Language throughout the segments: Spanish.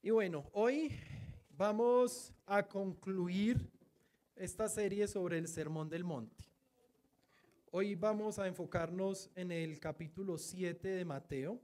Y bueno, hoy vamos a concluir esta serie sobre el Sermón del Monte. Hoy vamos a enfocarnos en el capítulo 7 de Mateo,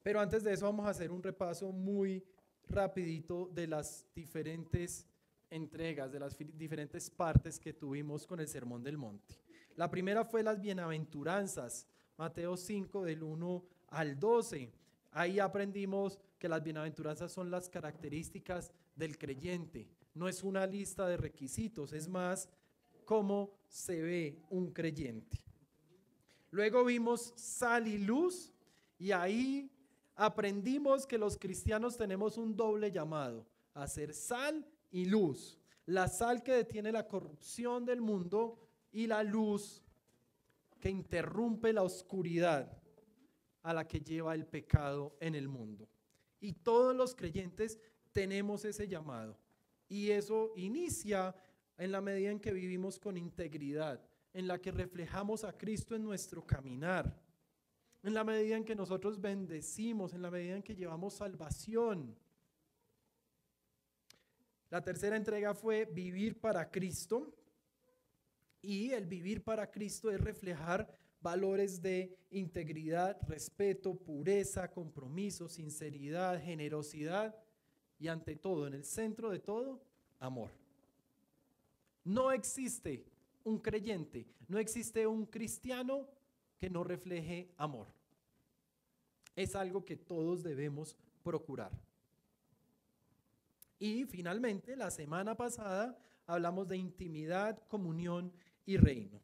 pero antes de eso vamos a hacer un repaso muy rapidito de las diferentes entregas, de las diferentes partes que tuvimos con el Sermón del Monte. La primera fue las bienaventuranzas, Mateo 5 del 1 al 12. Ahí aprendimos que las bienaventuranzas son las características del creyente. No es una lista de requisitos, es más cómo se ve un creyente. Luego vimos sal y luz y ahí aprendimos que los cristianos tenemos un doble llamado, a ser sal y luz. La sal que detiene la corrupción del mundo y la luz que interrumpe la oscuridad a la que lleva el pecado en el mundo. Y todos los creyentes tenemos ese llamado. Y eso inicia en la medida en que vivimos con integridad, en la que reflejamos a Cristo en nuestro caminar, en la medida en que nosotros bendecimos, en la medida en que llevamos salvación. La tercera entrega fue vivir para Cristo. Y el vivir para Cristo es reflejar valores de integridad, respeto, pureza, compromiso, sinceridad, generosidad y ante todo, en el centro de todo, amor. No existe un creyente, no existe un cristiano que no refleje amor. Es algo que todos debemos procurar. Y finalmente, la semana pasada hablamos de intimidad, comunión y reino.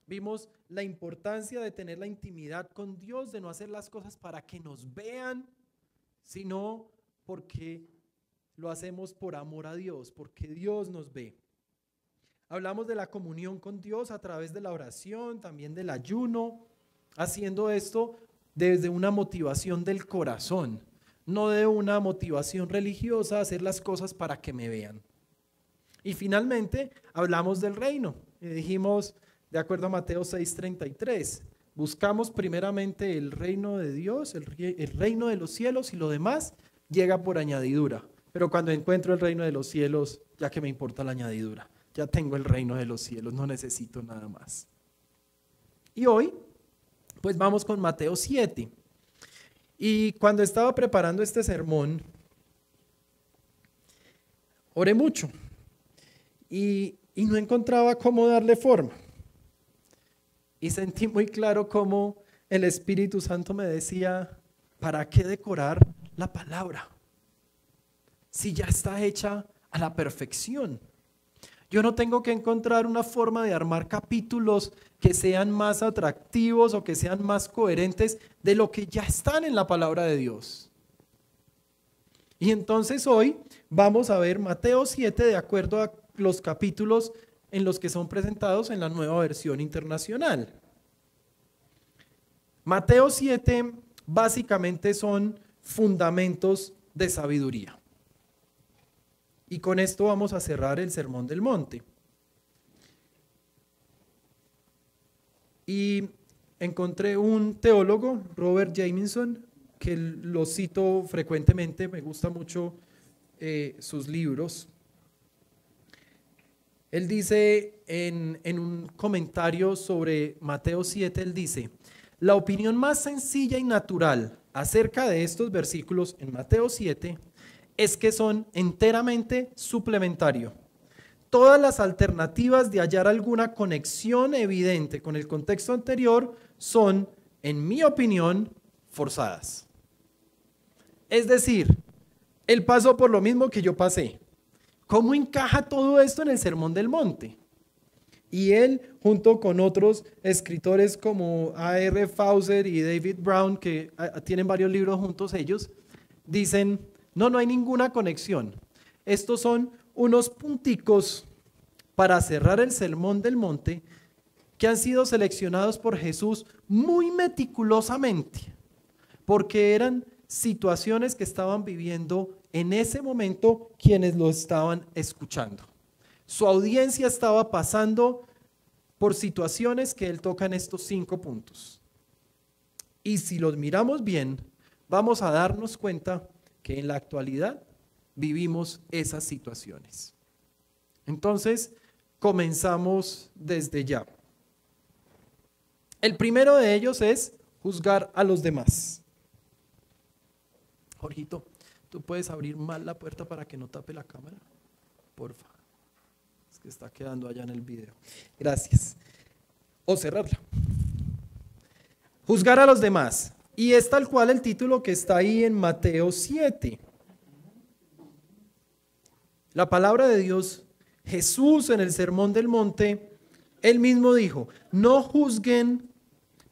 Vimos la importancia de tener la intimidad con Dios, de no hacer las cosas para que nos vean, sino porque lo hacemos por amor a Dios, porque Dios nos ve. Hablamos de la comunión con Dios a través de la oración, también del ayuno, haciendo esto desde una motivación del corazón, no de una motivación religiosa, hacer las cosas para que me vean. Y finalmente hablamos del reino y dijimos, de acuerdo a Mateo 6:33, buscamos primeramente el reino de Dios, el reino de los cielos, y lo demás llega por añadidura. Pero cuando encuentro el reino de los cielos, ya que me importa la añadidura, ya tengo el reino de los cielos, no necesito nada más. Y hoy, pues vamos con Mateo 7. Y cuando estaba preparando este sermón, oré mucho y no encontraba cómo darle forma. Y sentí muy claro cómo el Espíritu Santo me decía, ¿para qué decorar la palabra? Si ya está hecha a la perfección. Yo no tengo que encontrar una forma de armar capítulos que sean más atractivos o que sean más coherentes de lo que ya están en la palabra de Dios. Y entonces hoy vamos a ver Mateo 7 de acuerdo a los capítulos en los que son presentados en la Nueva Versión Internacional. Mateo 7 básicamente son fundamentos de sabiduría. Y con esto vamos a cerrar el Sermón del Monte. Y encontré un teólogo, Robert Jamieson, que lo cito frecuentemente, me gusta mucho sus libros. Él dice en un comentario sobre Mateo 7, él dice, la opinión más sencilla y natural acerca de estos versículos en Mateo 7 es que son enteramente suplementarios. Todas las alternativas de hallar alguna conexión evidente con el contexto anterior son, en mi opinión, forzadas. Es decir, él pasó por lo mismo que yo pasé. ¿Cómo encaja todo esto en el Sermón del Monte? Y él, junto con otros escritores como A.R. Fauser y David Brown, que tienen varios libros juntos ellos, dicen, no hay ninguna conexión. Estos son unos punticos para cerrar el Sermón del Monte que han sido seleccionados por Jesús muy meticulosamente, porque eran situaciones que estaban viviendo en ese momento quienes lo estaban escuchando. Su audiencia estaba pasando por situaciones que él toca en estos 5 puntos. Y si los miramos bien, vamos a darnos cuenta que en la actualidad vivimos esas situaciones. Entonces, comenzamos desde ya. El primero de ellos es juzgar a los demás. Jorgito, ¿tú puedes abrir más la puerta para que no tape la cámara? Porfa. Es que está quedando allá en el video. Gracias. O cerrarla. Juzgar a los demás. Y es tal cual el título que está ahí en Mateo 7. La palabra de Dios, Jesús en el Sermón del Monte, él mismo dijo, no juzguen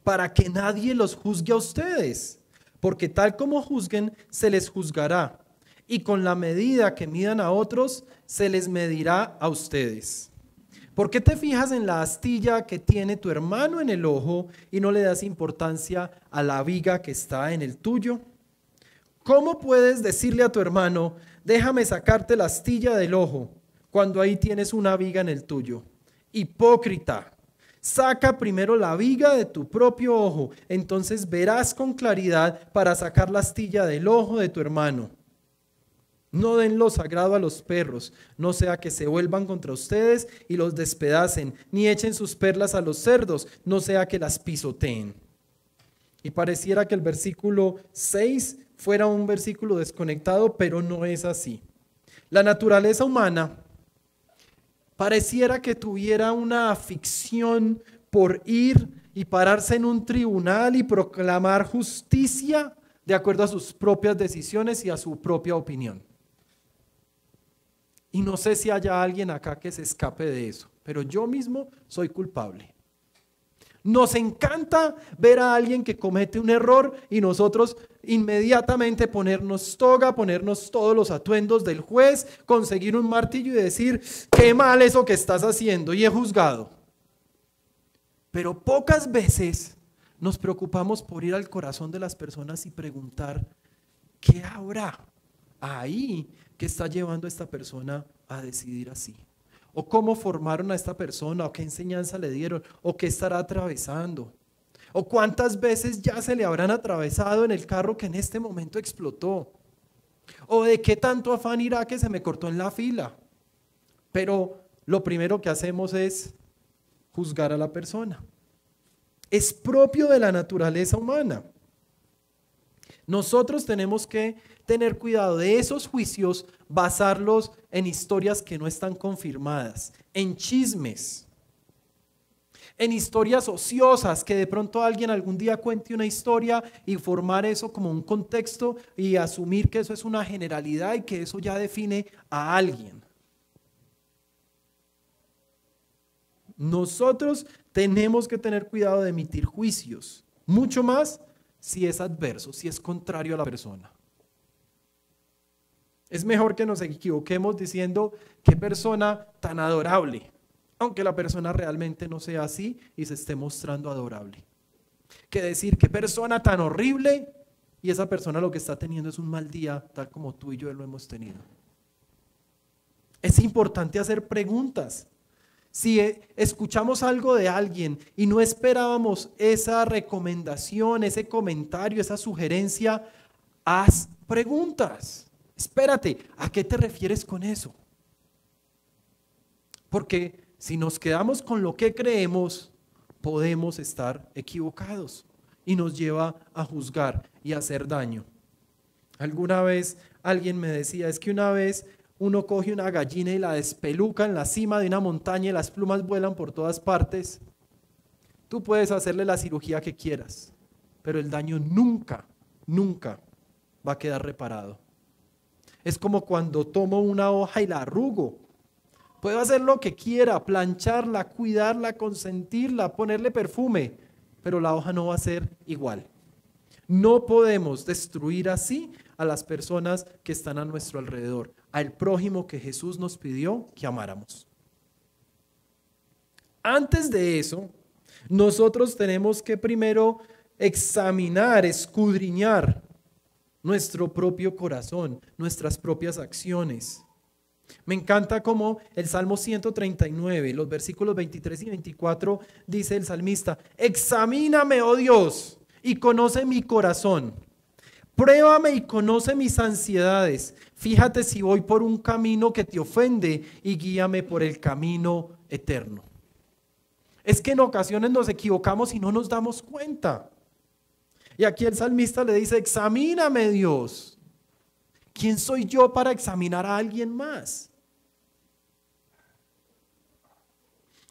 para que nadie los juzgue a ustedes, porque tal como juzguen, se les juzgará, y con la medida que midan a otros, se les medirá a ustedes. ¿Por qué te fijas en la astilla que tiene tu hermano en el ojo y no le das importancia a la viga que está en el tuyo? ¿Cómo puedes decirle a tu hermano, déjame sacarte la astilla del ojo, cuando ahí tienes una viga en el tuyo? Hipócrita, saca primero la viga de tu propio ojo, entonces verás con claridad para sacar la astilla del ojo de tu hermano. No den lo sagrado a los perros, no sea que se vuelvan contra ustedes y los despedacen, ni echen sus perlas a los cerdos, no sea que las pisoteen. Y pareciera que el versículo 6 fuera un versículo desconectado, pero no es así. La naturaleza humana pareciera que tuviera una afición por ir y pararse en un tribunal y proclamar justicia de acuerdo a sus propias decisiones y a su propia opinión. Y no sé si haya alguien acá que se escape de eso, pero yo mismo soy culpable. Nos encanta ver a alguien que comete un error y nosotros inmediatamente ponernos toga, ponernos todos los atuendos del juez, conseguir un martillo y decir, qué mal eso que estás haciendo, y he juzgado. Pero pocas veces nos preocupamos por ir al corazón de las personas y preguntar, ¿qué habrá ahí que está llevando a esta persona a decidir así? ¿O cómo formaron a esta persona? ¿O qué enseñanza le dieron? ¿O qué estará atravesando? ¿O cuántas veces ya se le habrán atravesado en el carro que en este momento explotó? ¿O de qué tanto afán irá que se me cortó en la fila? Pero lo primero que hacemos es juzgar a la persona. Es propio de la naturaleza humana. Nosotros tenemos que tener cuidado de esos juicios, basarlos en historias que no están confirmadas, en chismes, en historias ociosas, que de pronto alguien algún día cuente una historia y formar eso como un contexto y asumir que eso es una generalidad y que eso ya define a alguien. Nosotros tenemos que tener cuidado de emitir juicios, mucho más si es adverso, si es contrario a la persona. Es mejor que nos equivoquemos diciendo qué persona tan adorable, aunque la persona realmente no sea así y se esté mostrando adorable, que decir qué persona tan horrible y esa persona lo que está teniendo es un mal día, tal como tú y yo lo hemos tenido. Es importante hacer preguntas. Si escuchamos algo de alguien y no esperábamos esa recomendación, ese comentario, esa sugerencia, haz preguntas. Espérate, ¿a qué te refieres con eso? Porque si nos quedamos con lo que creemos, podemos estar equivocados y nos lleva a juzgar y a hacer daño. Alguna vez alguien me decía, es que una vez uno coge una gallina y la despeluca en la cima de una montaña y las plumas vuelan por todas partes. Tú puedes hacerle la cirugía que quieras, pero el daño nunca va a quedar reparado. Es como cuando tomo una hoja y la arrugo. Puedo hacer lo que quiera, plancharla, cuidarla, consentirla, ponerle perfume, pero la hoja no va a ser igual. No podemos destruir así a las personas que están a nuestro alrededor, al prójimo que Jesús nos pidió que amáramos. Antes de eso, nosotros tenemos que primero examinar, escudriñar nuestro propio corazón, nuestras propias acciones. Me encanta cómo el Salmo 139, los versículos 23 y 24, dice el salmista, examíname, oh Dios, y conoce mi corazón. Pruébame y conoce mis ansiedades. Fíjate si voy por un camino que te ofende y guíame por el camino eterno. Es que en ocasiones nos equivocamos y no nos damos cuenta. Y aquí el salmista le dice, examíname, Dios. ¿Quién soy yo para examinar a alguien más?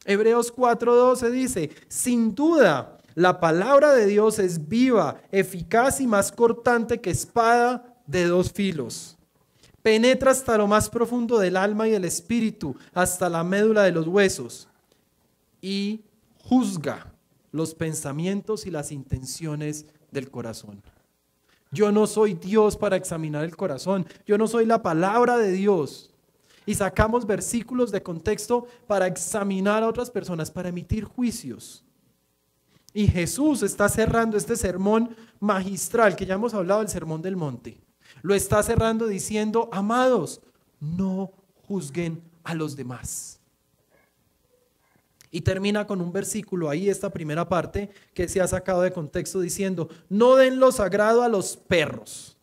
Hebreos 4:12 dice, sin duda, la palabra de Dios es viva, eficaz y más cortante que espada de dos filos. Penetra hasta lo más profundo del alma y del espíritu, hasta la médula de los huesos, y juzga los pensamientos y las intenciones del corazón. Yo no soy Dios para examinar el corazón, yo no soy la palabra de Dios. Y sacamos versículos de contexto para examinar a otras personas, para emitir juicios. Y Jesús está cerrando este sermón magistral, que ya hemos hablado del Sermón del Monte. Lo está cerrando diciendo, amados, no juzguen a los demás. Y termina con un versículo ahí, esta primera parte, que se ha sacado de contexto diciendo, no den lo sagrado a los perros,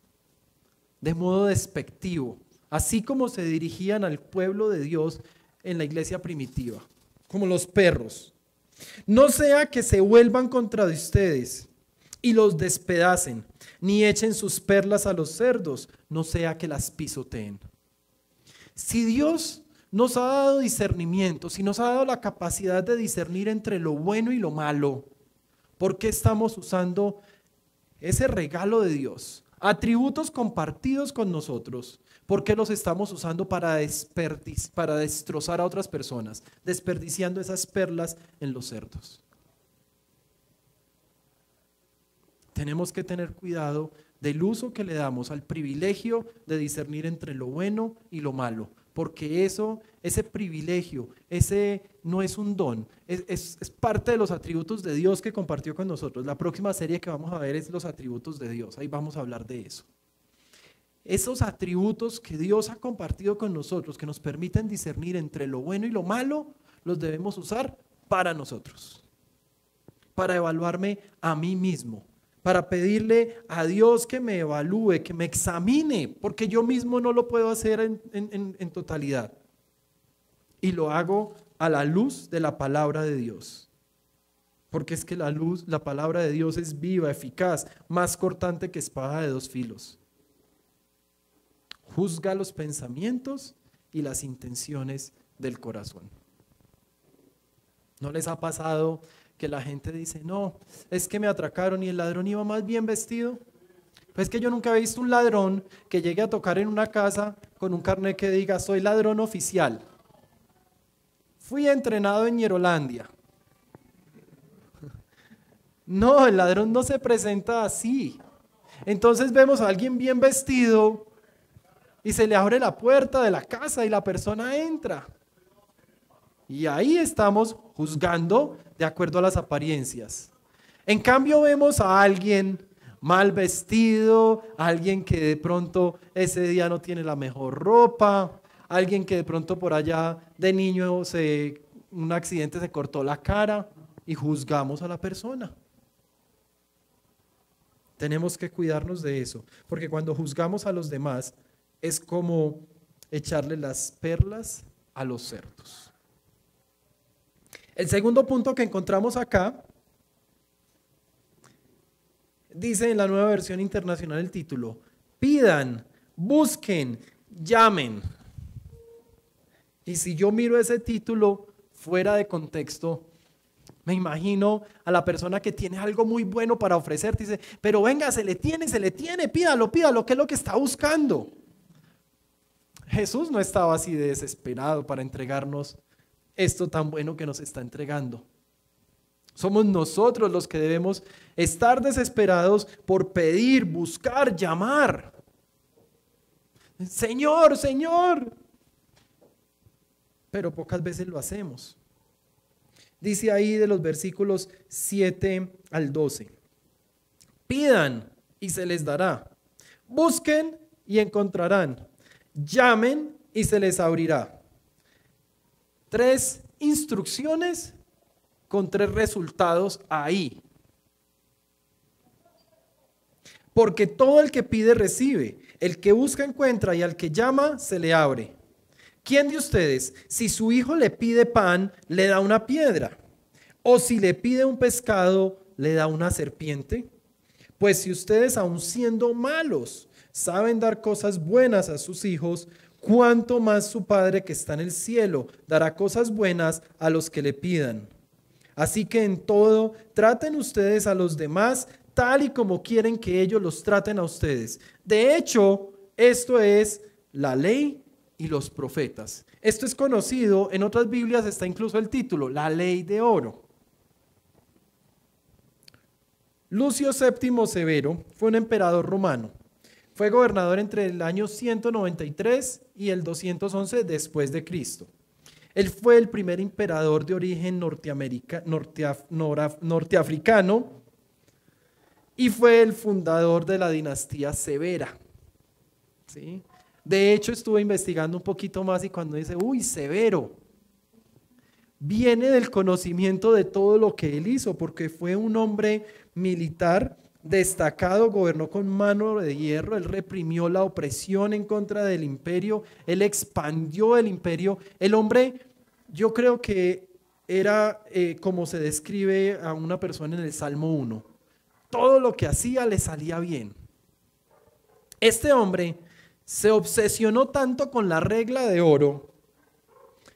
de modo despectivo, así como se dirigían al pueblo de Dios en la iglesia primitiva, como los perros. No sea que se vuelvan contra ustedes y los despedacen, ni echen sus perlas a los cerdos, no sea que las pisoteen. Si Dios nos ha dado discernimiento, si nos ha dado la capacidad de discernir entre lo bueno y lo malo, ¿por qué estamos usando ese regalo de Dios? Atributos compartidos con nosotros. ¿Por qué los estamos usando para destrozar a otras personas, desperdiciando esas perlas en los cerdos? Tenemos que tener cuidado del uso que le damos al privilegio de discernir entre lo bueno y lo malo, porque ese privilegio, ese no es un don, es parte de los atributos de Dios que compartió con nosotros. La próxima serie que vamos a ver es los atributos de Dios, ahí vamos a hablar de eso. Esos atributos que Dios ha compartido con nosotros, que nos permiten discernir entre lo bueno y lo malo, los debemos usar para nosotros, para evaluarme a mí mismo, para pedirle a Dios que me evalúe, que me examine, porque yo mismo no lo puedo hacer en totalidad. Y lo hago a la luz de la palabra de Dios. Porque es que la palabra de Dios es viva, eficaz, más cortante que espada de dos filos. Juzga los pensamientos y las intenciones del corazón. ¿No les ha pasado que la gente dice, no, es que me atracaron y el ladrón iba más bien vestido? Pues que yo nunca he visto un ladrón que llegue a tocar en una casa con un carnet que diga, soy ladrón oficial. Fui entrenado en Hierolandia. No, el ladrón no se presenta así. Entonces vemos a alguien bien vestido y se le abre la puerta de la casa y la persona entra. Y ahí estamos juzgando de acuerdo a las apariencias. En cambio vemos a alguien mal vestido, alguien que de pronto ese día no tiene la mejor ropa, alguien que de pronto por allá de niño un accidente se cortó la cara y juzgamos a la persona. Tenemos que cuidarnos de eso, porque cuando juzgamos a los demás es como echarle las perlas a los cerdos. El segundo punto que encontramos acá, dice en la Nueva Versión Internacional el título, pidan, busquen, llamen. Y si yo miro ese título fuera de contexto, me imagino a la persona que tiene algo muy bueno para ofrecer, dice, pero venga, se le tiene, pídalo, ¿qué es lo que está buscando? Jesús no estaba así de desesperado para entregarnos esto tan bueno que nos está entregando. Somos nosotros los que debemos estar desesperados por pedir, buscar, llamar. Señor, Señor. Pero pocas veces lo hacemos. Dice ahí de los versículos 7 al 12. Pidan y se les dará. Busquen y encontrarán. Llamen y se les abrirá. 3 instrucciones con 3 resultados ahí. Porque todo el que pide recibe, el que busca encuentra y al que llama se le abre. ¿Quién de ustedes, si su hijo le pide pan, le da una piedra? ¿O si le pide un pescado, le da una serpiente? Pues si ustedes, aun siendo malos, saben dar cosas buenas a sus hijos, ¿cuánto más su Padre que está en el cielo dará cosas buenas a los que le pidan? Así que en todo, traten ustedes a los demás tal y como quieren que ellos los traten a ustedes. De hecho, esto es la ley y los profetas. Esto es conocido, en otras Biblias está incluso el título, la ley de oro. Lucio VII Severo fue un emperador romano. Fue gobernador entre el año 193 y el 211 después de Cristo. Él fue el primer emperador de origen norteafricano y fue el fundador de la dinastía Severa. ¿Sí? De hecho, estuve investigando un poquito más y cuando dice, uy, Severo, viene del conocimiento de todo lo que él hizo, porque fue un hombre militar destacado, gobernó con mano de hierro, él reprimió la opresión en contra del imperio, él expandió el imperio. El hombre, yo creo que era como se describe a una persona en el Salmo 1. Todo lo que hacía le salía bien. Este hombre se obsesionó tanto con la regla de oro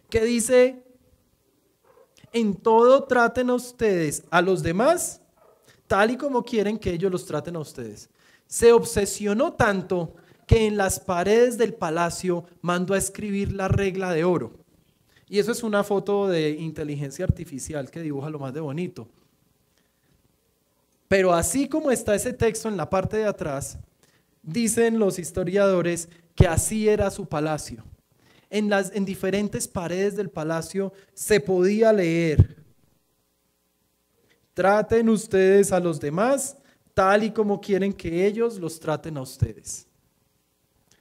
que dice, en todo traten a ustedes a los demás tal y como quieren que ellos los traten a ustedes. Se obsesionó tanto que en las paredes del palacio mandó a escribir la regla de oro. Y eso es una foto de inteligencia artificial que dibuja lo más de bonito. Pero así como está ese texto en la parte de atrás, dicen los historiadores que así era su palacio. En diferentes paredes del palacio se podía leer: traten ustedes a los demás tal y como quieren que ellos los traten a ustedes.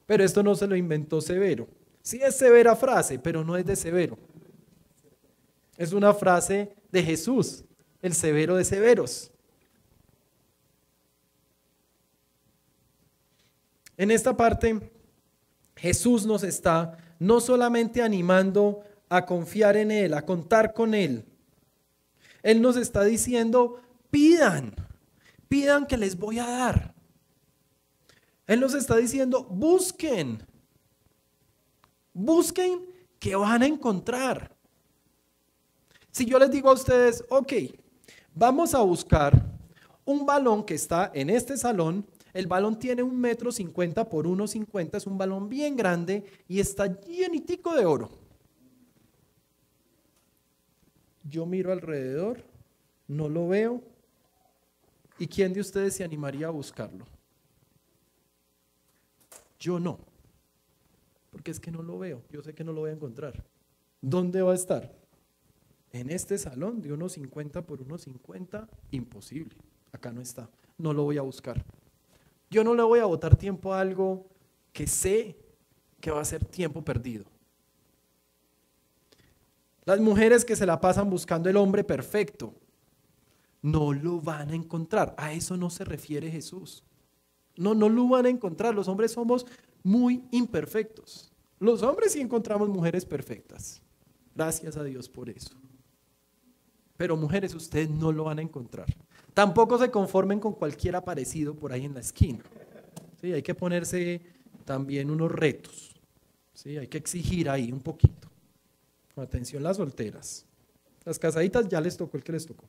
Pero esto no se lo inventó Severo. Sí es severa frase, pero no es de Severo. Es una frase de Jesús, el severo de severos. En esta parte, Jesús nos está no solamente animando a confiar en Él, a contar con Él. Él nos está diciendo, pidan que les voy a dar. Él nos está diciendo, busquen que van a encontrar. Si yo les digo a ustedes, ok, vamos a buscar un balón que está en este salón. El balón tiene 1,50 m por 1,50 m, es un balón bien grande y está llenitico de oro. Yo miro alrededor, no lo veo. ¿Y quién de ustedes se animaría a buscarlo? Yo no, porque es que no lo veo, yo sé que no lo voy a encontrar. ¿Dónde va a estar? En este salón de 1,50 por 1,50, imposible, acá no está, no lo voy a buscar. Yo no le voy a botar tiempo a algo que sé que va a ser tiempo perdido. Las mujeres que se la pasan buscando el hombre perfecto, no lo van a encontrar. A eso no se refiere Jesús. No lo van a encontrar. Los hombres somos muy imperfectos. Los hombres sí encontramos mujeres perfectas. Gracias a Dios por eso. Pero mujeres, ustedes no lo van a encontrar. Tampoco se conformen con cualquier aparecido por ahí en la esquina. Sí, hay que ponerse también unos retos. Sí, hay que exigir ahí un poquito. Atención las solteras. Las casaditas ya les tocó el que les tocó.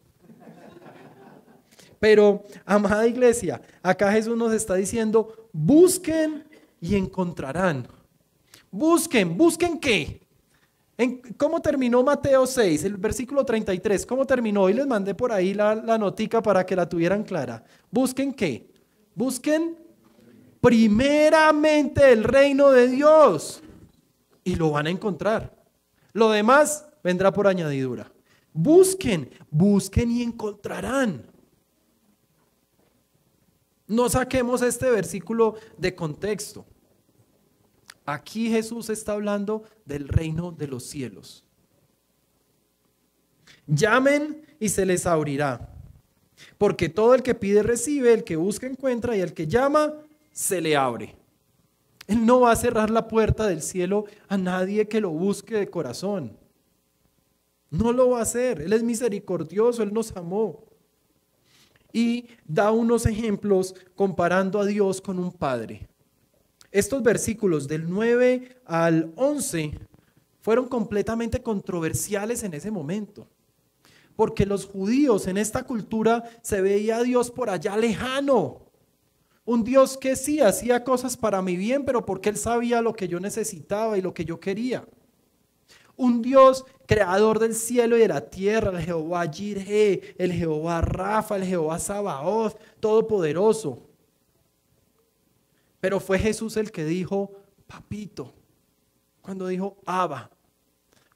Pero, amada iglesia, acá Jesús nos está diciendo, busquen y encontrarán. ¿Busquen qué? ¿Cómo terminó Mateo 6, el versículo 33? ¿Cómo terminó? Hoy les mandé por ahí la notica para que la tuvieran clara. ¿Busquen qué? Busquen primeramente el reino de Dios y lo van a encontrar. Lo demás vendrá por añadidura. Busquen y encontrarán. No saquemos este versículo de contexto. Aquí Jesús está hablando del reino de los cielos. Llamen y se les abrirá. Porque todo el que pide recibe, el que busca encuentra y el que llama se le abre. Él no va a cerrar la puerta del cielo a nadie que lo busque de corazón. No lo va a hacer. Él es misericordioso, Él nos amó. Y da unos ejemplos comparando a Dios con un padre. Estos versículos del 9 al 11 fueron completamente controversiales en ese momento. Porque los judíos en esta cultura se veía a Dios por allá lejano. Un Dios que sí hacía cosas para mi bien, pero porque Él sabía lo que yo necesitaba y lo que yo quería. Un Dios creador del cielo y de la tierra, el Jehová Jireh, el Jehová Rafa, el Jehová Sabaoth, todopoderoso. Pero fue Jesús el que dijo, papito, cuando dijo, Abba.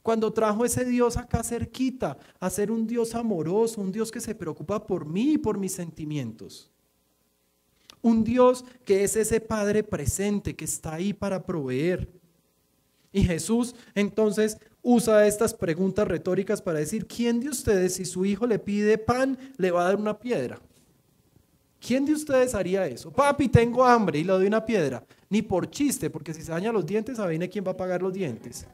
Cuando trajo ese Dios acá cerquita, a ser un Dios amoroso, un Dios que se preocupa por mí y por mis sentimientos. Un Dios que es ese Padre presente, que está ahí para proveer. Y Jesús entonces usa estas preguntas retóricas para decir, ¿quién de ustedes si su hijo le pide pan, le va a dar una piedra? ¿Quién de ustedes haría eso? Papi, tengo hambre y le doy una piedra. Ni por chiste, porque si se daña los dientes, adivine quién va a pagar los dientes.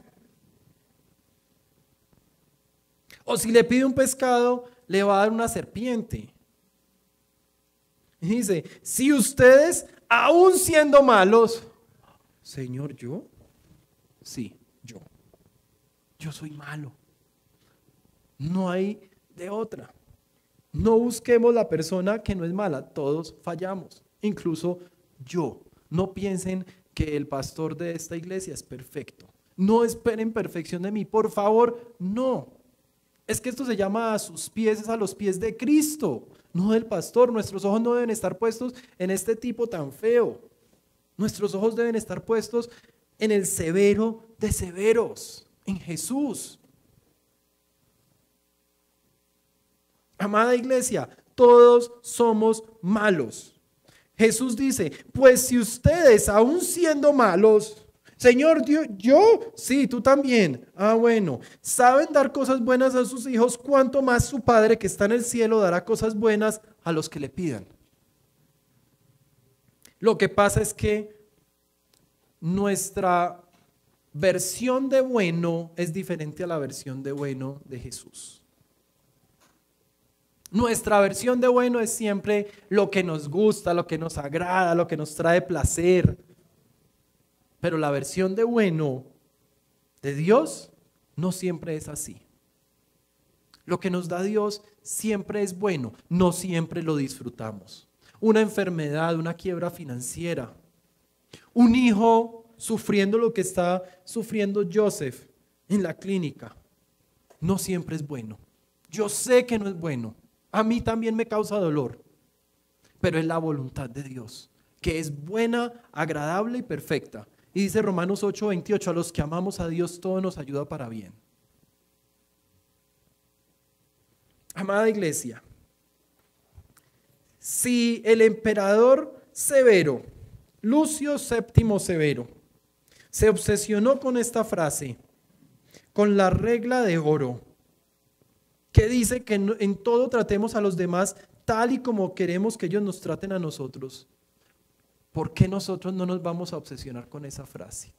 O si le pide un pescado, le va a dar una serpiente. Y dice, si ustedes, aún siendo malos, Señor, ¿yo? Sí, yo. Yo soy malo. No hay de otra. No busquemos la persona que no es mala. Todos fallamos, incluso yo. No piensen que el pastor de esta iglesia es perfecto. No esperen perfección de mí, por favor, no. Es que esto se llama a sus pies, es a los pies de Cristo, no del pastor. Nuestros ojos no deben estar puestos en este tipo tan feo. Nuestros ojos deben estar puestos en el severo de severos, en Jesús. Amada iglesia, todos somos malos. Jesús dice, pues si ustedes aún siendo malos, Señor, ¿yo? Sí, tú también. Ah, bueno. ¿Saben dar cosas buenas a sus hijos? ¿Cuánto más su Padre que está en el cielo dará cosas buenas a los que le pidan? Lo que pasa es que nuestra versión de bueno es diferente a la versión de bueno de Jesús. Nuestra versión de bueno es siempre lo que nos gusta, lo que nos agrada, lo que nos trae placer. Pero la versión de bueno de Dios no siempre es así. Lo que nos da Dios siempre es bueno, no siempre lo disfrutamos. Una enfermedad, una quiebra financiera, un hijo sufriendo lo que está sufriendo Joseph en la clínica, no siempre es bueno. Yo sé que no es bueno, a mí también me causa dolor, pero es la voluntad de Dios, que es buena, agradable y perfecta. Y dice Romanos 8:28, a los que amamos a Dios todo nos ayuda para bien. Amada iglesia, si el emperador Severo, Lucio VII Severo, se obsesionó con esta frase, con la regla de oro, que dice que en todo tratemos a los demás tal y como queremos que ellos nos traten a nosotros, ¿por qué nosotros no nos vamos a obsesionar con esa frase?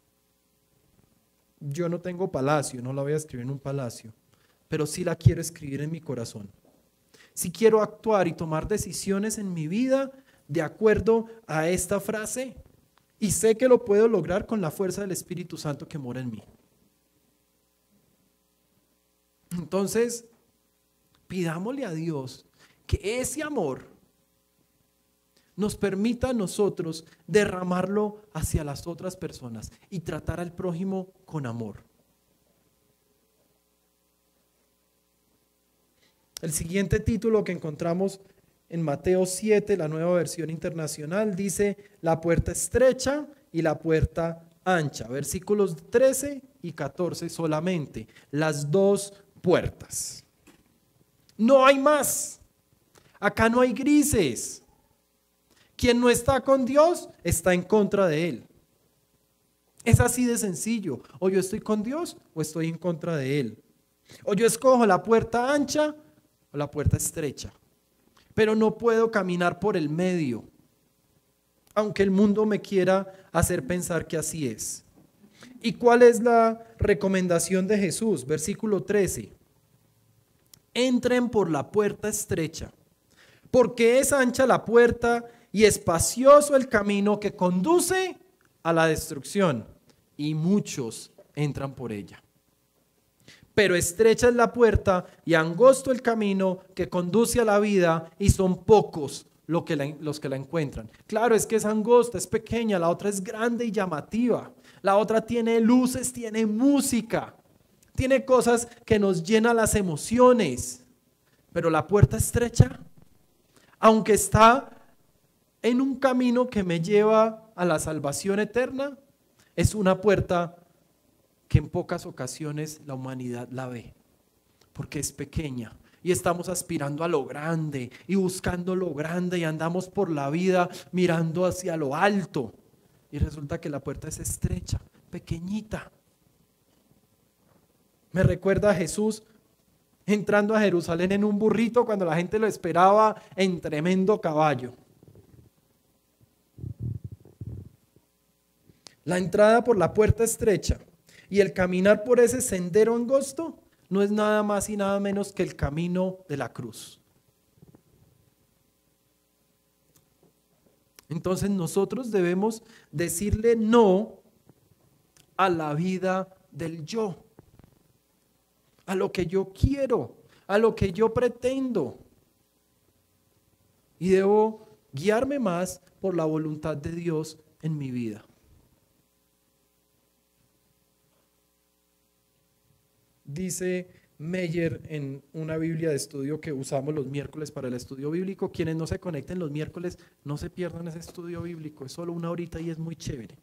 Yo no tengo palacio, no la voy a escribir en un palacio, pero sí la quiero escribir en mi corazón. Si quiero actuar y tomar decisiones en mi vida de acuerdo a esta frase, y sé que lo puedo lograr con la fuerza del Espíritu Santo que mora en mí. Entonces, pidámosle a Dios que ese amor nos permita a nosotros derramarlo hacia las otras personas y tratar al prójimo con amor. El siguiente título que encontramos en Mateo 7, la Nueva Versión Internacional, dice la puerta estrecha y la puerta ancha. Versículos 13 y 14 solamente, las dos puertas. No hay más. Acá no hay grises. Quien no está con Dios está en contra de Él. Es así de sencillo. O yo estoy con Dios o estoy en contra de Él. O yo escojo la puerta ancha o la puerta estrecha. pero no puedo caminar por el medio, aunque el mundo me quiera hacer pensar que así es. ¿Y cuál es la recomendación de Jesús? Versículo 13. Entren por la puerta estrecha, porque es ancha la puerta y espacioso el camino que conduce a la destrucción, y muchos entran por ella. Pero estrecha es la puerta y angosto el camino que conduce a la vida, y son pocos los que la encuentran. Claro, es que es angosta, es pequeña, la otra es grande y llamativa. La otra tiene luces, tiene música, tiene cosas que nos llenan las emociones. Pero la puerta estrecha, aunque está en un camino que me lleva a la salvación eterna, es una puerta que en pocas ocasiones la humanidad la ve, porque es pequeña y estamos aspirando a lo grande y buscando lo grande y andamos por la vida mirando hacia lo alto y resulta que la puerta es estrecha, pequeñita. Me recuerda a Jesús entrando a Jerusalén en un burrito cuando la gente lo esperaba en tremendo caballo. La entrada por la puerta estrecha y el caminar por ese sendero angosto no es nada más y nada menos que el camino de la cruz. Entonces nosotros debemos decirle no a la vida del yo, a lo que yo quiero, a lo que yo pretendo. Y debo guiarme más por la voluntad de Dios en mi vida. Dice Meyer en una Biblia de estudio que usamos los miércoles para el estudio bíblico. Quienes no se conecten los miércoles, no se pierdan ese estudio bíblico. Es solo una horita y es muy chévere.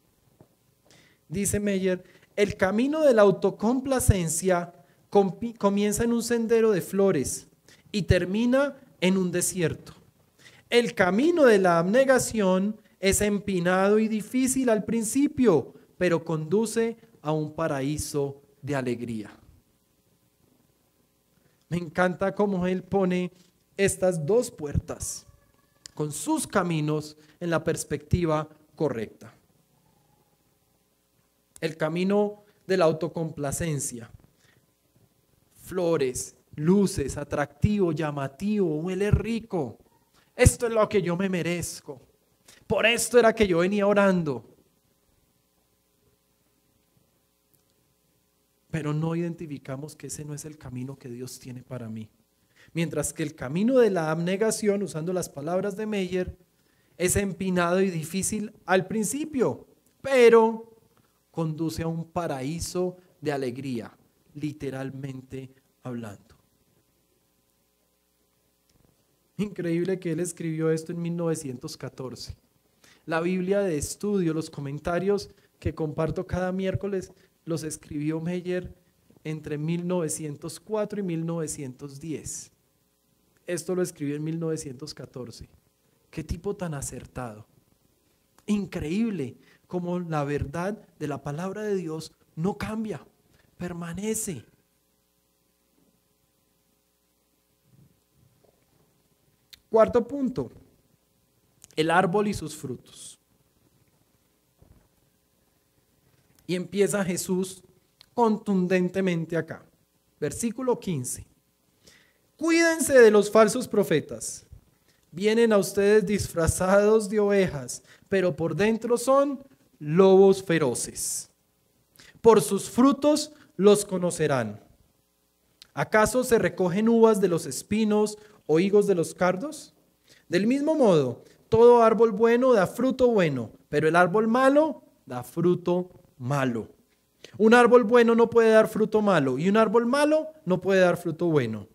Dice Meyer, el camino de la autocomplacencia comienza en un sendero de flores y termina en un desierto. El camino de la abnegación es empinado y difícil al principio, pero conduce a un paraíso de alegría. Me encanta cómo él pone estas dos puertas con sus caminos en la perspectiva correcta. El camino de la autocomplacencia. Flores, luces, atractivo, llamativo, huele rico. Esto es lo que yo me merezco. Por esto era que yo venía orando. Pero no identificamos que ese no es el camino que Dios tiene para mí. Mientras que el camino de la abnegación, usando las palabras de Meyer, es empinado y difícil al principio, pero conduce a un paraíso de alegría, literalmente hablando. Increíble que él escribió esto en 1914. La Biblia de estudio, los comentarios que comparto cada miércoles, los escribió Meyer entre 1904 y 1910. Esto lo escribió en 1914. Qué tipo tan acertado. Increíble como la verdad de la palabra de Dios no cambia, permanece. Cuarto punto, el árbol y sus frutos. Y empieza Jesús contundentemente acá. Versículo 15. Cuídense de los falsos profetas. Vienen a ustedes disfrazados de ovejas, pero por dentro son lobos feroces. Por sus frutos los conocerán. ¿Acaso se recogen uvas de los espinos o higos de los cardos? Del mismo modo, todo árbol bueno da fruto bueno, pero el árbol malo da fruto malo. Un árbol bueno no puede dar fruto malo y un árbol malo no puede dar fruto bueno.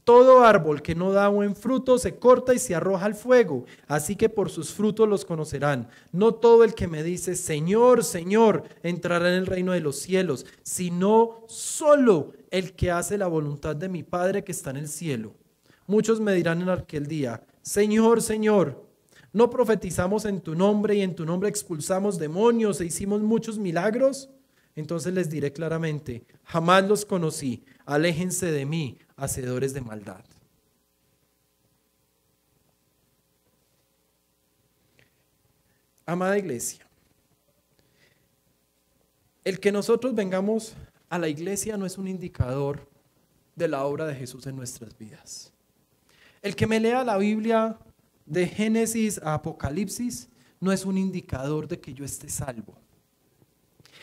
Todo árbol que no da buen fruto se corta y se arroja al fuego, así que por sus frutos los conocerán. No todo el que me dice Señor, Señor, entrará en el reino de los cielos, sino solo el que hace la voluntad de mi Padre que está en el cielo. Muchos me dirán en aquel día, Señor, Señor, ¿no profetizamos en tu nombre y en tu nombre expulsamos demonios e hicimos muchos milagros? Entonces les diré claramente, jamás los conocí, aléjense de mí, hacedores de maldad. Amada iglesia, el que nosotros vengamos a la iglesia no es un indicador de la obra de Jesús en nuestras vidas. El que me lea la Biblia de Génesis a Apocalipsis no es un indicador de que yo esté salvo.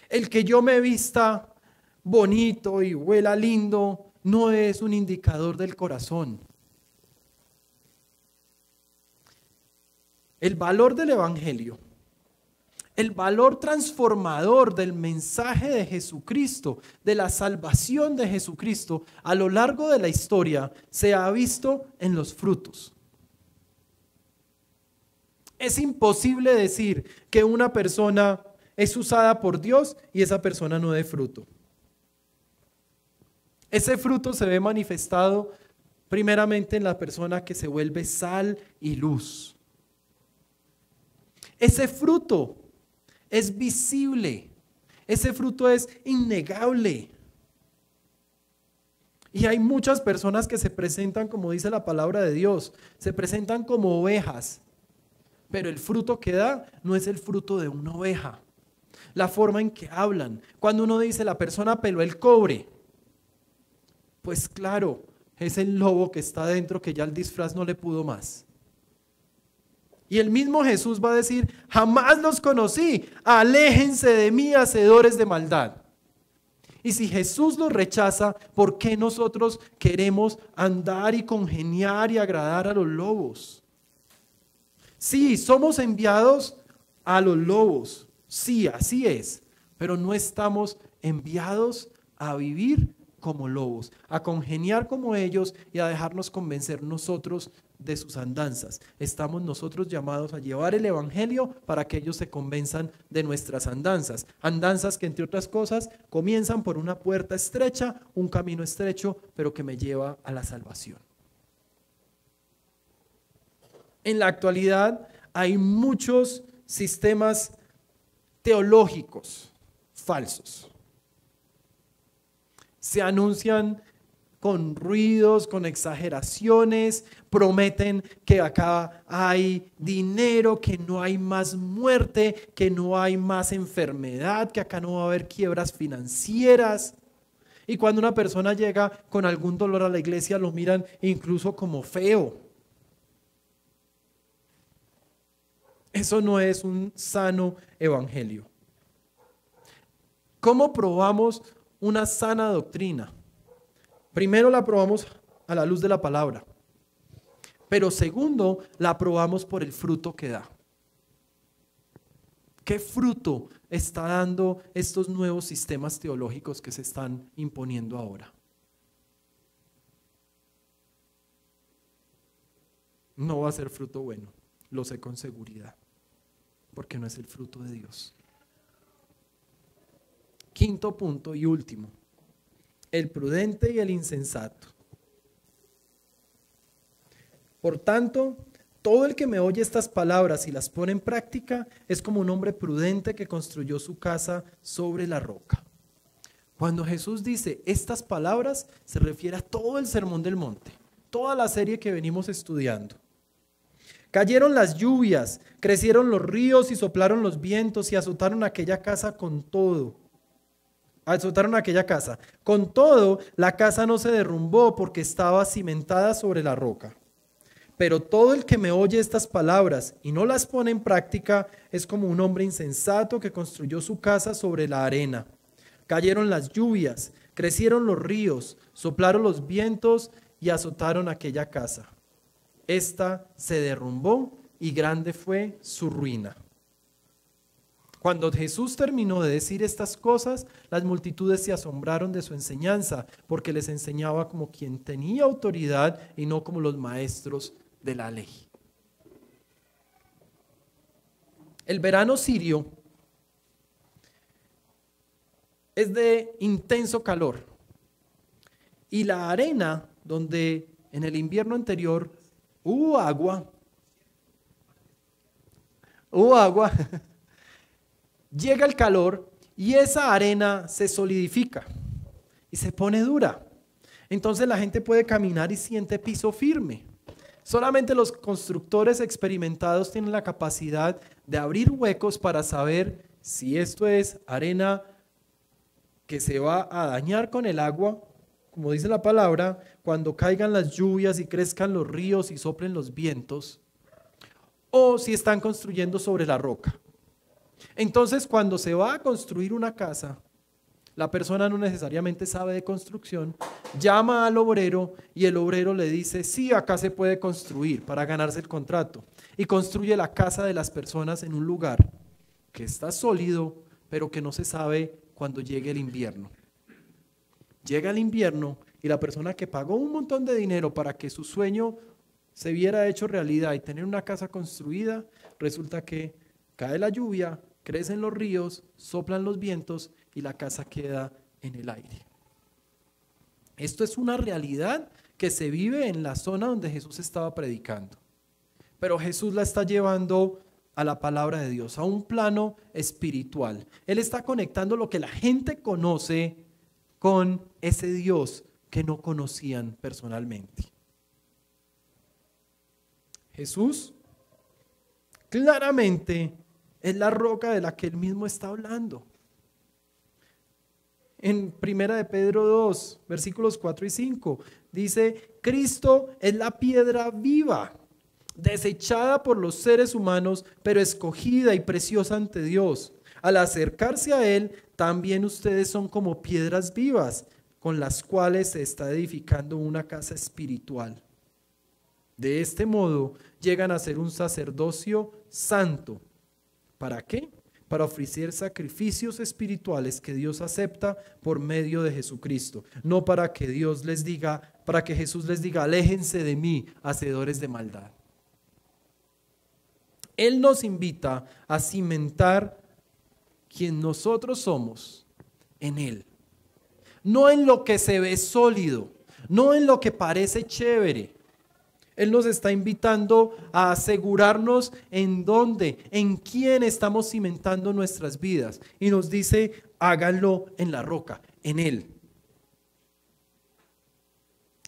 El que yo me vista bonito y huela lindo no es un indicador del corazón. El valor del evangelio, el valor transformador del mensaje de Jesucristo, de la salvación de Jesucristo a lo largo de la historia se ha visto en los frutos. Es imposible decir que una persona es usada por Dios y esa persona no dé fruto. Ese fruto se ve manifestado primeramente en la persona que se vuelve sal y luz. Ese fruto es visible, ese fruto es innegable. Y hay muchas personas que se presentan, como dice la palabra de Dios, se presentan como ovejas, pero el fruto que da no es el fruto de una oveja. La forma en que hablan, cuando uno dice la persona peló el cobre, pues claro, es el lobo que está dentro que ya el disfraz no le pudo más. Y el mismo Jesús va a decir, jamás los conocí, aléjense de mí, hacedores de maldad. Y si Jesús los rechaza, ¿por qué nosotros queremos andar y congeniar y agradar a los lobos? Sí, somos enviados a los lobos, sí, así es, pero no estamos enviados a vivir como lobos, a congeniar como ellos y a dejarnos convencer nosotros de sus andanzas. Estamos nosotros llamados a llevar el evangelio para que ellos se convenzan de nuestras andanzas. Andanzas que, entre otras cosas, comienzan por una puerta estrecha, un camino estrecho, pero que me lleva a la salvación. En la actualidad hay muchos sistemas teológicos falsos. Se anuncian con ruidos, con exageraciones, prometen que acá hay dinero, que no hay más muerte, que no hay más enfermedad, que acá no va a haber quiebras financieras. Y cuando una persona llega con algún dolor a la iglesia, lo miran incluso como feo. Eso no es un sano evangelio. ¿Cómo probamos una sana doctrina? Primero la probamos a la luz de la palabra, pero segundo la probamos por el fruto que da. ¿Qué fruto está dando estos nuevos sistemas teológicos que se están imponiendo ahora? No va a ser fruto bueno, lo sé con seguridad, porque no es el fruto de Dios. Quinto punto y último, el prudente y el insensato. Por tanto, todo el que me oye estas palabras y las pone en práctica es como un hombre prudente que construyó su casa sobre la roca. Cuando Jesús dice estas palabras, se refiere a todo el Sermón del Monte, toda la serie que venimos estudiando. Cayeron las lluvias, crecieron los ríos y soplaron los vientos y azotaron aquella casa con todo. Azotaron aquella casa. Con todo, la casa no se derrumbó porque estaba cimentada sobre la roca. Pero todo el que me oye estas palabras y no las pone en práctica es como un hombre insensato que construyó su casa sobre la arena. Cayeron las lluvias, crecieron los ríos, soplaron los vientos y azotaron aquella casa. Esta se derrumbó y grande fue su ruina. Cuando Jesús terminó de decir estas cosas, las multitudes se asombraron de su enseñanza, porque les enseñaba como quien tenía autoridad y no como los maestros de la ley. El verano sirio es de intenso calor y la arena donde en el invierno anterior hubo agua, llega el calor y esa arena se solidifica y se pone dura. Entonces la gente puede caminar y siente piso firme. Solamente los constructores experimentados tienen la capacidad de abrir huecos para saber si esto es arena que se va a dañar con el agua, como dice la palabra, cuando caigan las lluvias y crezcan los ríos y soplen los vientos, o si están construyendo sobre la roca. Entonces, cuando se va a construir una casa, la persona no necesariamente sabe de construcción, llama al obrero y el obrero le dice, sí, acá se puede construir para ganarse el contrato. Y construye la casa de las personas en un lugar que está sólido, pero que no se sabe cuando llegue el invierno. Llega el invierno y la persona que pagó un montón de dinero para que su sueño se viera hecho realidad y tener una casa construida, resulta que cae la lluvia, crecen los ríos, soplan los vientos y la casa queda en el aire. Esto es una realidad que se vive en la zona donde Jesús estaba predicando. Pero Jesús la está llevando a la palabra de Dios, a un plano espiritual. Él está conectando lo que la gente conoce con ese Dios que no conocían personalmente. Jesús claramente es la roca de la que él mismo está hablando. En 1 de Pedro 2, versículos 4 y 5, dice, Cristo es la piedra viva, desechada por los seres humanos, pero escogida y preciosa ante Dios. Al acercarse a Él, también ustedes son como piedras vivas, con las cuales se está edificando una casa espiritual. De este modo, llegan a ser un sacerdocio santo. ¿Para qué? Para ofrecer sacrificios espirituales que Dios acepta por medio de Jesucristo. No para que Jesús les diga, aléjense de mí, hacedores de maldad. Él nos invita a cimentar quien nosotros somos en Él. No en lo que se ve sólido, no en lo que parece chévere. Él nos está invitando a asegurarnos en dónde, en quién estamos cimentando nuestras vidas. Y nos dice, háganlo en la roca, en Él.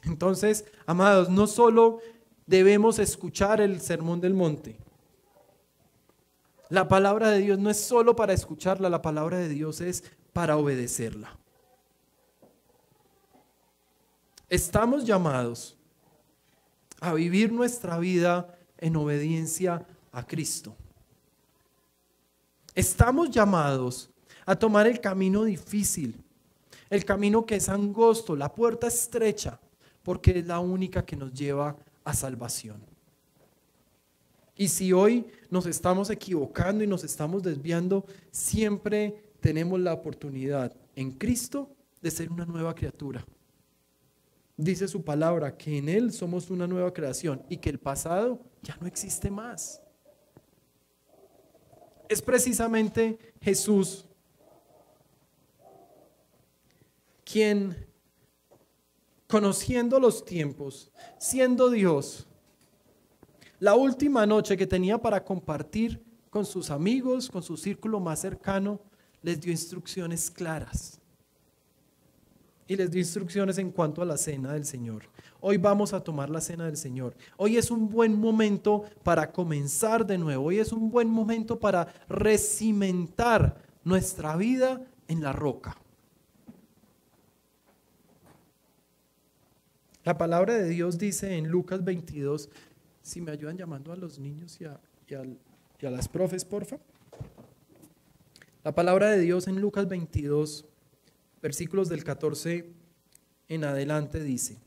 Entonces, amados, no solo debemos escuchar el Sermón del Monte. La palabra de Dios no es solo para escucharla, la palabra de Dios es para obedecerla. Estamos llamados a vivir nuestra vida en obediencia a Cristo. Estamos llamados a tomar el camino difícil, el camino que es angosto, la puerta estrecha, porque es la única que nos lleva a salvación. Y si hoy nos estamos equivocando y nos estamos desviando, siempre tenemos la oportunidad en Cristo de ser una nueva criatura. Dice su palabra que en Él somos una nueva creación y que el pasado ya no existe más. Es precisamente Jesús quien, conociendo los tiempos, siendo Dios, la última noche que tenía para compartir con sus amigos, con su círculo más cercano, les dio instrucciones claras. Y les dio instrucciones en cuanto a la cena del Señor. Hoy vamos a tomar la cena del Señor. Hoy es un buen momento para comenzar de nuevo. Hoy es un buen momento para recimentar nuestra vida en la roca. La palabra de Dios dice en Lucas 22, si me ayudan llamando a los niños y a las profes, porfa. La palabra de Dios en Lucas 22, versículos del 14 en adelante dice,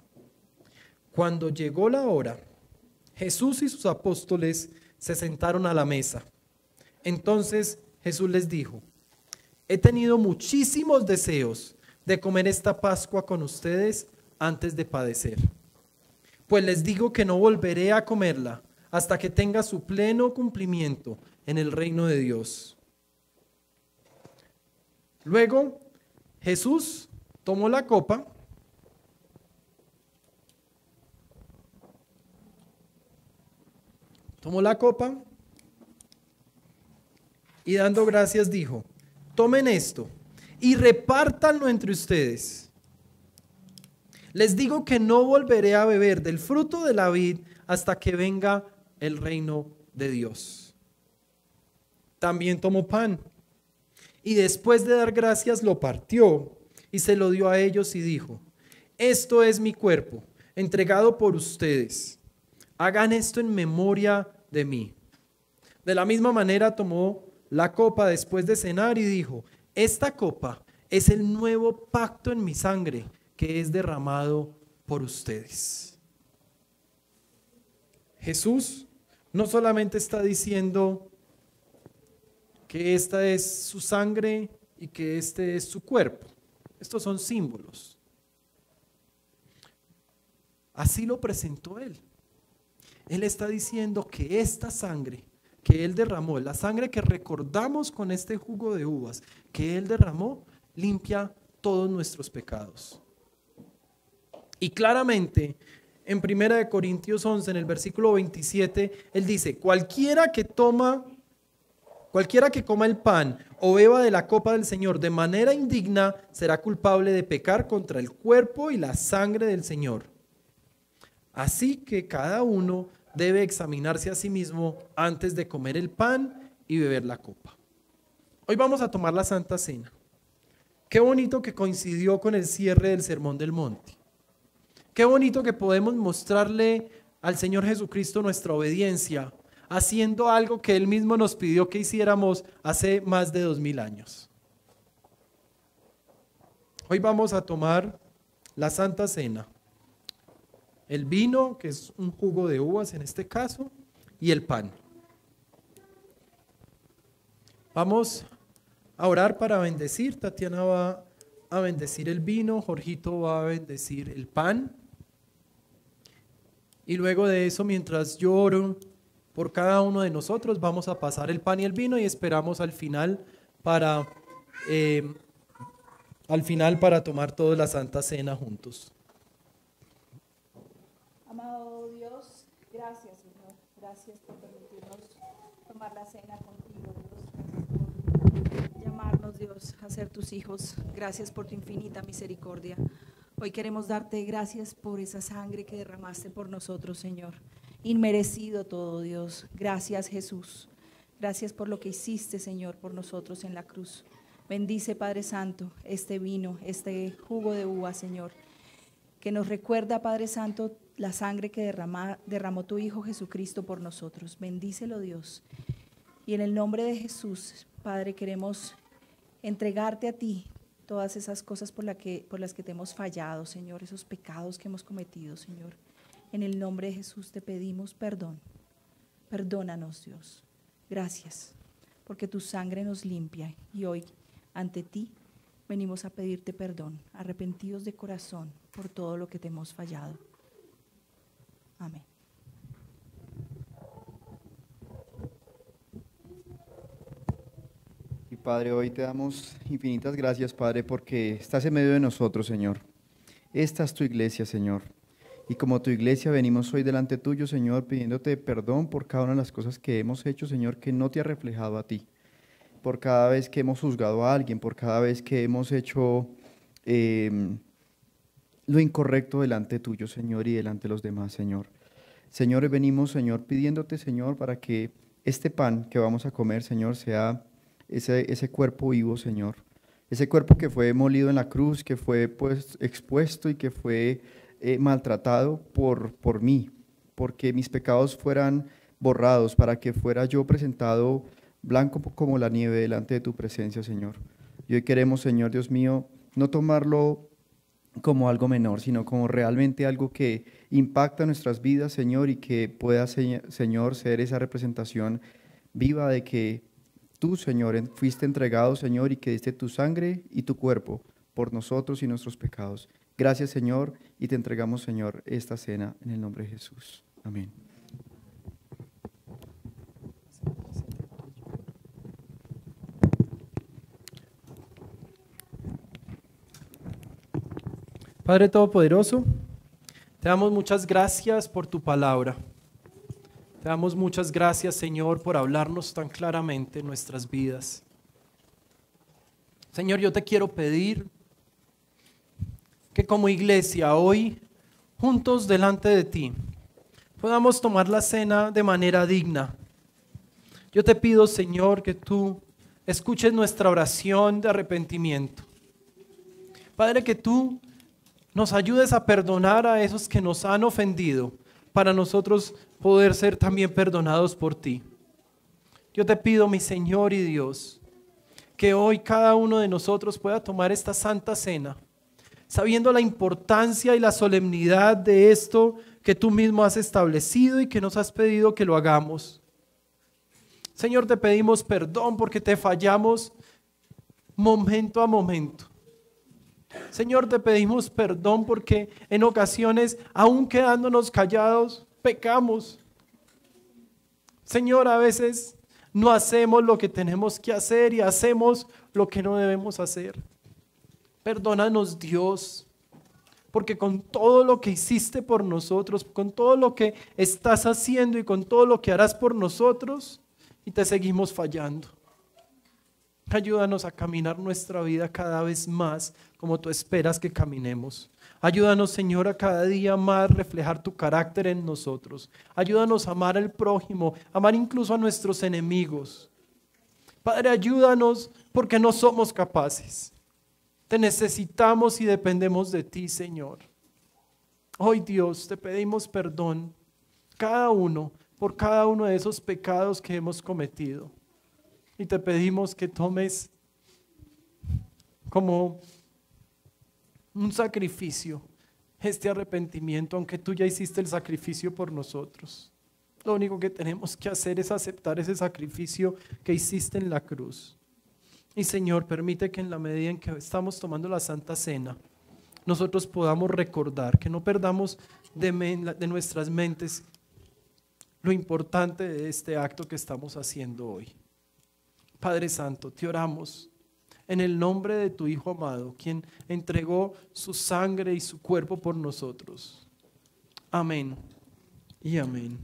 cuando llegó la hora, Jesús y sus apóstoles se sentaron a la mesa. Entonces Jesús les dijo, he tenido muchísimos deseos de comer esta Pascua con ustedes antes de padecer. Pues les digo que no volveré a comerla hasta que tenga su pleno cumplimiento en el reino de Dios. Luego Jesús tomó la copa y dando gracias dijo, tomen esto y repártanlo entre ustedes. Les digo que no volveré a beber del fruto de la vid hasta que venga el reino de Dios. También tomó pan y después de dar gracias lo partió y se lo dio a ellos y dijo: esto es mi cuerpo, entregado por ustedes. Hagan esto en memoria de mí. De la misma manera tomó la copa después de cenar y dijo: esta copa es el nuevo pacto en mi sangre, que es derramado por ustedes. Jesús no solamente está diciendo que esta es su sangre y que este es su cuerpo. Estos son símbolos. Así lo presentó Él. Él está diciendo que esta sangre que Él derramó, la sangre que recordamos con este jugo de uvas que Él derramó, limpia todos nuestros pecados. Y claramente en 1 Corintios 11, en el versículo 27, Él dice: cualquiera que coma el pan o beba de la copa del Señor de manera indigna será culpable de pecar contra el cuerpo y la sangre del Señor. Así que cada uno debe examinarse a sí mismo antes de comer el pan y beber la copa. Hoy vamos a tomar la Santa Cena. Qué bonito que coincidió con el cierre del Sermón del Monte. Qué bonito que podemos mostrarle al Señor Jesucristo nuestra obediencia, haciendo algo que Él mismo nos pidió que hiciéramos hace más de 2000 años. Hoy vamos a tomar la Santa Cena. El vino, que es un jugo de uvas en este caso, y el pan. Vamos a orar para bendecir. Tatiana va a bendecir el vino, Jorgito va a bendecir el pan. Y luego de eso, mientras yo oro por cada uno de nosotros, vamos a pasar el pan y el vino y esperamos al final para tomar toda la Santa Cena juntos. Amado Dios, gracias, Señor. Gracias por permitirnos tomar la cena contigo, Dios. Gracias por llamarnos, Dios, a ser tus hijos. Gracias por tu infinita misericordia. Hoy queremos darte gracias por esa sangre que derramaste por nosotros, Señor. Inmerecido todo, Dios. Gracias, Jesús. Gracias por lo que hiciste, Señor, por nosotros en la cruz. Bendice, Padre Santo, este vino, este jugo de uva, Señor, que nos recuerda, Padre Santo, la sangre que derramó tu Hijo Jesucristo por nosotros. Bendícelo, Dios. Y en el nombre de Jesús, Padre, queremos entregarte a ti todas esas cosas por las que te hemos fallado, Señor, esos pecados que hemos cometido, Señor. En el nombre de Jesús te pedimos perdón. Perdónanos, Dios. Gracias, porque tu sangre nos limpia. Y hoy, ante ti, venimos a pedirte perdón, arrepentidos de corazón por todo lo que te hemos fallado. Amén. Y Padre, hoy te damos infinitas gracias, Padre, porque estás en medio de nosotros, Señor. Esta es tu iglesia, Señor. Y como tu iglesia venimos hoy delante tuyo, Señor, pidiéndote perdón por cada una de las cosas que hemos hecho, Señor, que no te ha reflejado a ti. Por cada vez que hemos juzgado a alguien, por cada vez que hemos hecho lo incorrecto delante tuyo, Señor, y delante de los demás, Señor. Señor, hoy venimos, Señor, pidiéndote, Señor, para que este pan que vamos a comer, Señor, sea ese cuerpo vivo, Señor. Ese cuerpo que fue molido en la cruz, que fue pues expuesto y que fue maltratado por mí, porque mis pecados fueran borrados, para que fuera yo presentado blanco como la nieve delante de tu presencia, Señor. Y hoy queremos, Señor Dios mío, no tomarlo como algo menor, sino como realmente algo que impacta nuestras vidas, Señor, y que pueda, Señor, ser esa representación viva de que tú, Señor, fuiste entregado, Señor, y que diste tu sangre y tu cuerpo por nosotros y nuestros pecados. Gracias, Señor, y te entregamos, Señor, esta cena en el nombre de Jesús. Amén. Padre Todopoderoso, te damos muchas gracias por tu palabra. Te damos muchas gracias, Señor, por hablarnos tan claramente en nuestras vidas. Señor, yo te quiero pedir que como iglesia hoy, juntos delante de ti, podamos tomar la cena de manera digna. Yo te pido, Señor, que tú escuches nuestra oración de arrepentimiento. Padre, que tú nos ayudes a perdonar a esos que nos han ofendido, para nosotros poder ser también perdonados por ti. Yo te pido, mi Señor y Dios, que hoy cada uno de nosotros pueda tomar esta santa cena, sabiendo la importancia y la solemnidad de esto que tú mismo has establecido y que nos has pedido que lo hagamos. Señor, te pedimos perdón porque te fallamos momento a momento. Señor, te pedimos perdón porque en ocasiones, aún quedándonos callados, pecamos. Señor, a veces no hacemos lo que tenemos que hacer y hacemos lo que no debemos hacer. Perdónanos, Dios, porque con todo lo que hiciste por nosotros, con todo lo que estás haciendo y con todo lo que harás por nosotros, y te seguimos fallando. Ayúdanos a caminar nuestra vida cada vez más como tú esperas que caminemos. Ayúdanos, Señor, a cada día más reflejar tu carácter en nosotros. Ayúdanos a amar al prójimo, amar incluso a nuestros enemigos. Padre, ayúdanos porque no somos capaces. Te necesitamos y dependemos de ti, Señor. Hoy, Dios, te pedimos perdón por cada uno de esos pecados que hemos cometido. Y te pedimos que tomes como un sacrificio este arrepentimiento, aunque tú ya hiciste el sacrificio por nosotros. Lo único que tenemos que hacer es aceptar ese sacrificio que hiciste en la cruz. Y Señor, permite que en la medida en que estamos tomando la Santa Cena, nosotros podamos recordar, que no perdamos de nuestras mentes lo importante de este acto que estamos haciendo hoy. Padre Santo, te oramos en el nombre de tu Hijo amado, quien entregó su sangre y su cuerpo por nosotros. Amén y amén.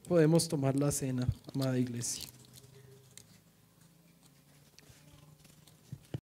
Podemos tomar la cena, amada iglesia.